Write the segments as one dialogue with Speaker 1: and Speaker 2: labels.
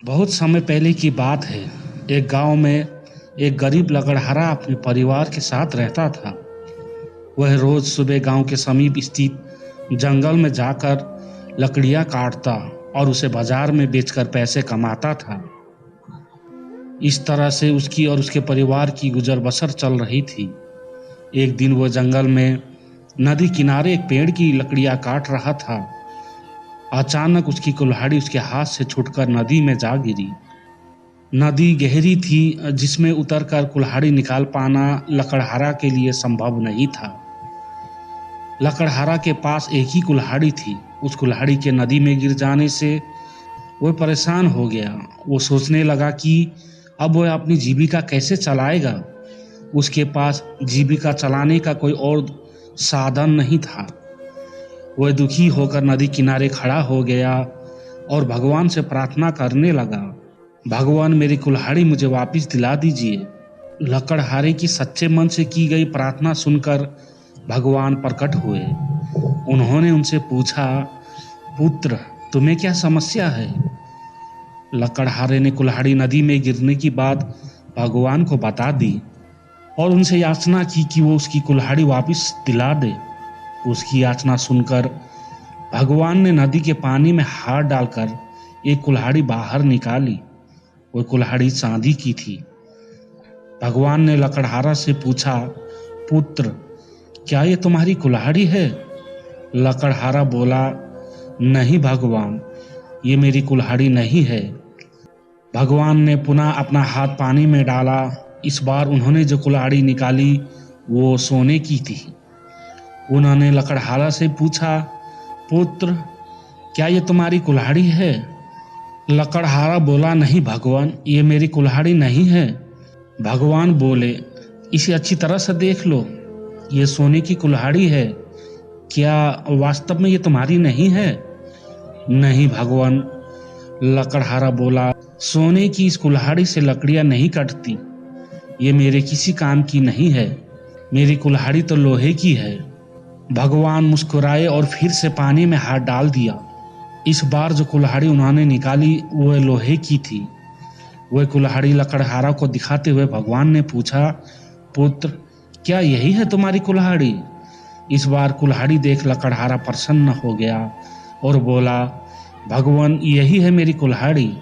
Speaker 1: बहुत समय पहले की बात है। एक गांव में एक गरीब लकड़हारा अपने परिवार के साथ रहता था। वह रोज सुबह गांव के समीप स्थित जंगल में जाकर लकड़ियां काटता और उसे बाजार में बेचकर पैसे कमाता था। इस तरह से उसकी और उसके परिवार की गुजर बसर चल रही थी। एक दिन वह जंगल में नदी किनारे एक पेड़ की लकड़ियां काट रहा था। अचानक उसकी कुल्हाड़ी उसके हाथ से छूटकर नदी में जा गिरी। नदी गहरी थी, जिसमें उतरकर कुल्हाड़ी निकाल पाना लकड़हारा के लिए संभव नहीं था। लकड़हारा के पास एक ही कुल्हाड़ी थी। उस कुल्हाड़ी के नदी में गिर जाने से वह परेशान हो गया। वो सोचने लगा कि अब वह अपनी जीविका कैसे चलाएगा। उसके पास जीविका चलाने का कोई और साधन नहीं था। वह दुखी होकर नदी किनारे खड़ा हो गया और भगवान से प्रार्थना करने लगा, भगवान मेरी कुल्हाड़ी मुझे वापस दिला दीजिए। लकड़हारे की सच्चे मन से की गई प्रार्थना सुनकर भगवान प्रकट हुए। उन्होंने उनसे पूछा, पुत्र तुम्हें क्या समस्या है? लकड़हारे ने कुल्हाड़ी नदी में गिरने की बात भगवान को बता दी और उनसे याचना की कि वो उसकी कुल्हाड़ी वापस दिला दे। उसकी याचना सुनकर भगवान ने नदी के पानी में हाथ डालकर एक कुल्हाड़ी बाहर निकाली। वह कुल्हाड़ी चांदी की थी। भगवान ने लकड़हारा से पूछा, पुत्र क्या ये तुम्हारी कुल्हाड़ी है? लकड़हारा बोला, नहीं भगवान, ये मेरी कुल्हाड़ी नहीं है। भगवान ने पुनः अपना हाथ पानी में डाला। इस बार उन्होंने जो कुल्हाड़ी निकाली वो सोने की थी। उन्होंने लकड़हारा से पूछा, पुत्र क्या ये तुम्हारी कुल्हाड़ी है? लकड़हारा बोला, नहीं भगवान, ये मेरी कुल्हाड़ी नहीं है। भगवान बोले, इसे अच्छी तरह से देख लो, ये सोने की कुल्हाड़ी है। क्या वास्तव में ये तुम्हारी नहीं है? नहीं भगवान, लकड़हारा बोला, सोने की इस कुल्हाड़ी से लकड़ियां नहीं कटती। ये मेरे किसी काम की नहीं है। मेरी कुल्हाड़ी तो लोहे की है। भगवान मुस्कुराए और फिर से पानी में हाथ डाल दिया। इस बार जो कुल्हाड़ी उन्होंने निकाली वह लोहे की थी। वह कुल्हाड़ी लकड़हारा को दिखाते हुए भगवान ने पूछा, पुत्र क्या यही है तुम्हारी कुल्हाड़ी? इस बार कुल्हाड़ी देख लकड़हारा प्रसन्न हो गया और बोला, भगवान यही है मेरी कुल्हाड़ी,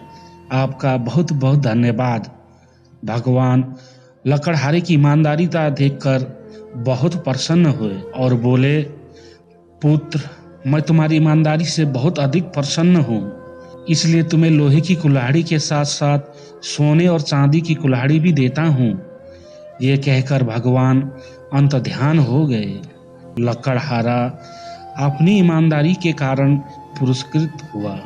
Speaker 1: आपका बहुत बहुत धन्यवाद। भगवान लकड़हारे की ईमानदारीता देखकर बहुत प्रसन्न हुए और बोले, पुत्र मैं तुम्हारी ईमानदारी से बहुत अधिक प्रसन्न हूँ, इसलिए तुम्हें लोहे की कुल्हाड़ी के साथ साथ सोने और चांदी की कुल्हाड़ी भी देता हूँ। ये कहकर भगवान अंतर्ध्यान हो गए। लकड़हारा अपनी ईमानदारी के कारण पुरस्कृत हुआ।